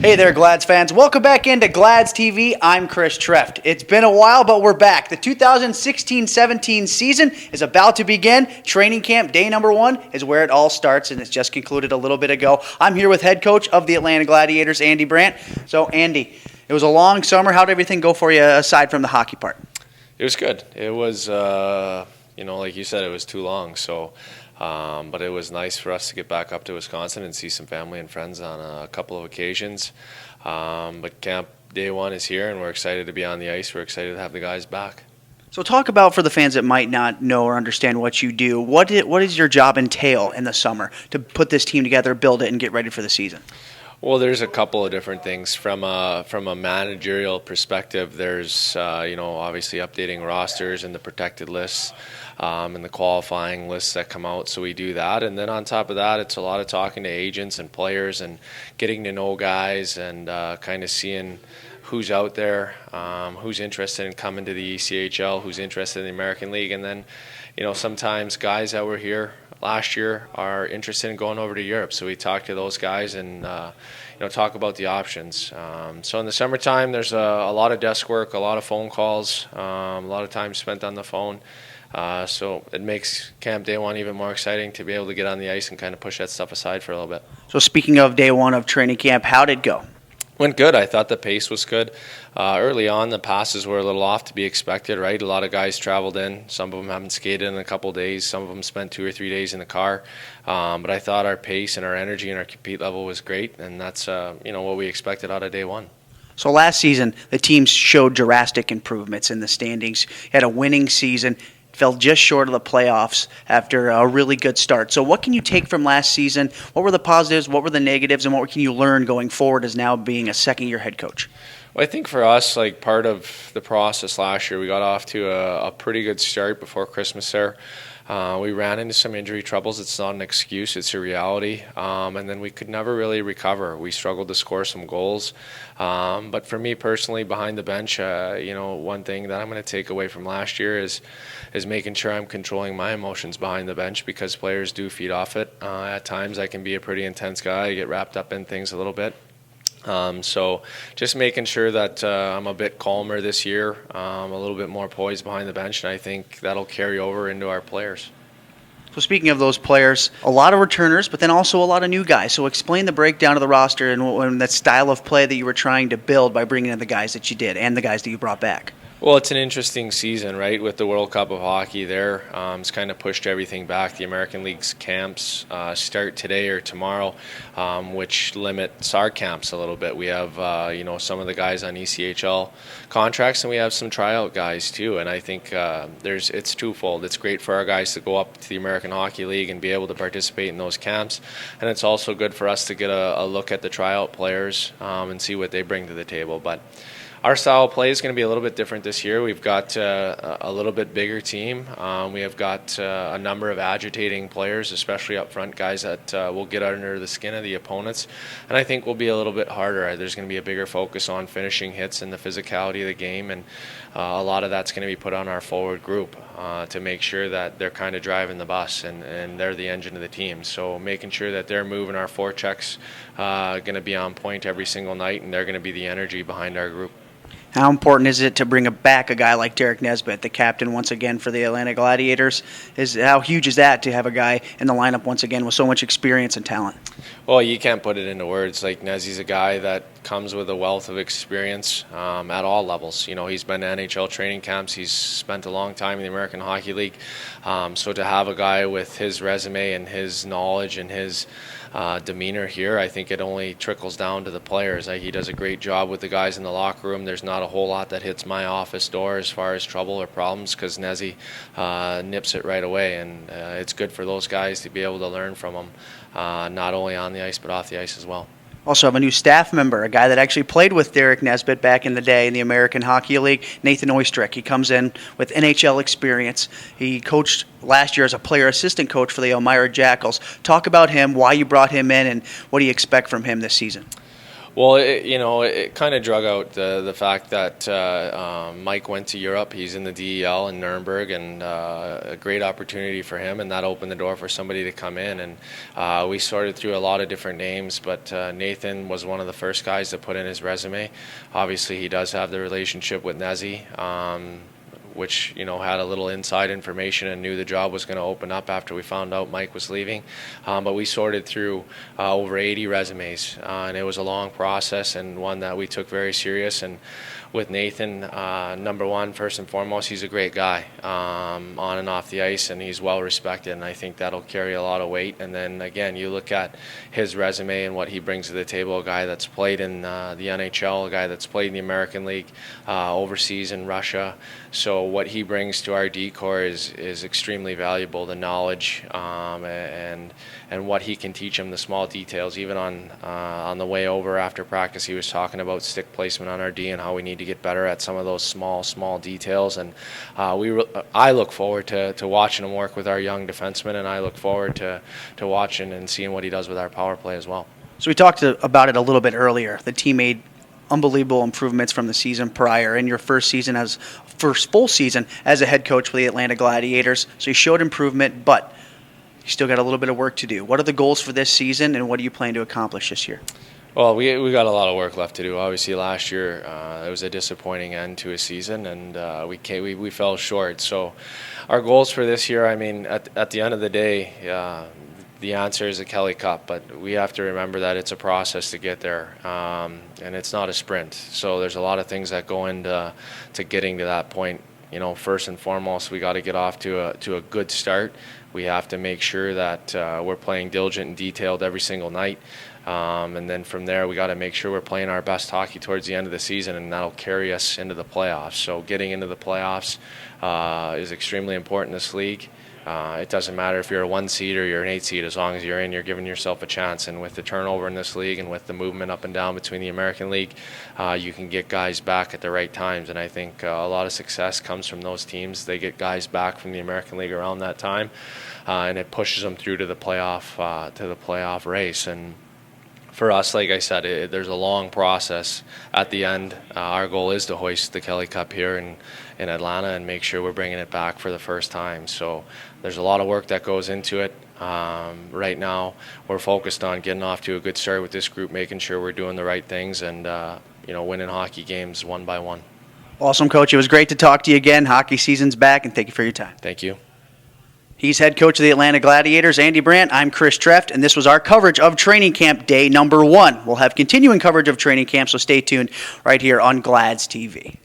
Hey there, Glads fans. Welcome back into GladsTV. I'm Chris Treft. It's been a while, but we're back. The 2016-17 season is about to begin. Training camp day number 1 is where it all starts, and it's just concluded a little bit ago. I'm here with head coach of the Atlanta Gladiators, Coach Brandt. So, Andy, it was a long summer. How did everything go for you aside from the hockey part? It was good. It was, like you said, it was too long. So, but it was nice for us to get back up to Wisconsin and see some family and friends on a couple of occasions. But camp day 1 is here, and we're excited to be on the ice. We're excited to have the guys back. So talk about, for the fans that might not know or understand what you do, what does your job entail in the summer to put this team together, build it, and get ready for the season? Well, there's a couple of different things. From a managerial perspective, there's obviously updating rosters and the protected lists and the qualifying lists that come out. So we do that, and then on top of that, it's a lot of talking to agents and players and getting to know guys and kind of seeing who's out there, who's interested in coming to the ECHL, who's interested in the American League, and then sometimes guys that were here last year are interested in going over to Europe. So we talk to those guys and talk about the options. So in the summertime, there's a lot of desk work, a lot of phone calls, a lot of time spent on the phone. So it makes camp day 1 even more exciting to be able to get on the ice and kind of push that stuff aside for a little bit. So speaking of day 1 of training camp, how did it go? Went good. I thought the pace was good. Early on, the passes were a little off, to be expected, right? A lot of guys traveled in. Some of them haven't skated in a couple of days. Some of them spent 2 or 3 days in the car. But I thought our pace and our energy and our compete level was great, and that's what we expected out of day 1. So last season, the team showed drastic improvements in the standings. Had a winning season. Fell just short of the playoffs after a really good start. So what can you take from last season? What were the positives? What were the negatives? And what can you learn going forward as now being a second-year head coach? Well, I think for us, part of the process last year, we got off to a pretty good start before Christmas there. We ran into some injury troubles. It's not an excuse. It's a reality. And then we could never really recover. We struggled to score some goals. But for me personally, behind the bench, one thing that I'm going to take away from last year is making sure I'm controlling my emotions behind the bench, because players do feed off it. At times I can be a pretty intense guy. I get wrapped up in things a little bit. So just making sure that I'm a bit calmer this year, a little bit more poised behind the bench, and I think that'll carry over into our players. So speaking of those players, a lot of returners, but then also a lot of new guys. So explain the breakdown of the roster and that style of play that you were trying to build by bringing in the guys that you did and the guys that you brought back. Well, it's an interesting season, right? With the World Cup of Hockey there, it's kind of pushed everything back. The American League's camps start today or tomorrow, which limits our camps a little bit. We have, some of the guys on ECHL contracts, and we have some tryout guys too. And I think it's twofold. It's great for our guys to go up to the American Hockey League and be able to participate in those camps, and it's also good for us to get a look at the tryout players and see what they bring to the table. But our style of play is going to be a little bit different this year. We've got a little bit bigger team. We have got a number of agitating players, especially up front, guys that will get under the skin of the opponents. And I think will be a little bit harder. There's going to be a bigger focus on finishing hits and the physicality of the game. And a lot of that's going to be put on our forward group to make sure that they're kind of driving the bus and they're the engine of the team. So making sure that they're moving our forechecks, going to be on point every single night, and they're going to be the energy behind our group. How important is it to bring back a guy like Derek Nesbitt, the captain once again for the Atlanta Gladiators? How huge is that to have a guy in the lineup once again with so much experience and talent? Well, you can't put it into words. Nezzy's a guy that comes with a wealth of experience at all levels. He's been to NHL training camps. He's spent a long time in the American Hockey League. So to have a guy with his resume and his knowledge and his demeanor here, I think it only trickles down to the players. He does a great job with the guys in the locker room. There's not a whole lot that hits my office door as far as trouble or problems, because Nezzy nips it right away, and it's good for those guys to be able to learn from him, not only on the ice but off the ice as well. Also have a new staff member, a guy that actually played with Derek Nesbitt back in the day in the American Hockey League, Nathan Oystrick. He comes in with NHL experience. He coached last year as a player assistant coach for the Elmira Jackals. Talk about him, why you brought him in, and what do you expect from him this season? Well, it kind of drug out the fact that Mike went to Europe. He's in the DEL in Nuremberg, and a great opportunity for him, and that opened the door for somebody to come in. And we sorted through a lot of different names, but Nathan was one of the first guys to put in his resume. Obviously, he does have the relationship with Nezzy, which had a little inside information and knew the job was going to open up after we found out Mike was leaving. But we sorted through over 80 resumes, and it was a long process and one that we took very serious. And with Nathan, number one, first and foremost, he's a great guy on and off the ice, and he's well respected, and I think that'll carry a lot of weight. And then again, you look at his resume and what he brings to the table, a guy that's played in the NHL, a guy that's played in the American League, overseas in Russia. So what he brings to our D-Corps is extremely valuable, the knowledge and what he can teach him, the small details. Even on the way over after practice, he was talking about stick placement on our D and how we need to get better at some of those small details. And I look forward to watching him work with our young defensemen, and I look forward to watching and seeing what he does with our power play as well. So we talked about it a little bit earlier. The team made unbelievable improvements from the season prior. In your first full season as a head coach for the Atlanta Gladiators, so you showed improvement, but you still got a little bit of work to do. What are the goals for this season, and what do you plan to accomplish this year? Well, we got a lot of work left to do. Obviously, last year it was a disappointing end to a season, and we fell short. So our goals for this year, I mean, at the end of the day, the answer is a Kelly Cup, but we have to remember that it's a process to get there, and it's not a sprint. So there's a lot of things that go into getting to that point. First and foremost, we got to get off to a good start. We have to make sure that we're playing diligent and detailed every single night. And then from there, we got to make sure we're playing our best hockey towards the end of the season, and that'll carry us into the playoffs. So getting into the playoffs is extremely important in this league. It doesn't matter if you're a 1 seed or you're an 8 seed. As long as you're in, you're giving yourself a chance. And with the turnover in this league and with the movement up and down between the American League, you can get guys back at the right times. And I think a lot of success comes from those teams. They get guys back from the American League around that time, and it pushes them through to the playoff race. And for us, like I said, there's a long process at the end. Our goal is to hoist the Kelly Cup here in Atlanta and make sure we're bringing it back for the first time. So there's a lot of work that goes into it. Right now, we're focused on getting off to a good start with this group, making sure we're doing the right things and winning hockey games one by one. Awesome, Coach. It was great to talk to you again. Hockey season's back, and thank you for your time. Thank you. He's head coach of the Atlanta Gladiators, Andy Brandt. I'm Chris Treft, and this was our coverage of training camp day number 1. We'll have continuing coverage of training camp, so stay tuned right here on GladsTV.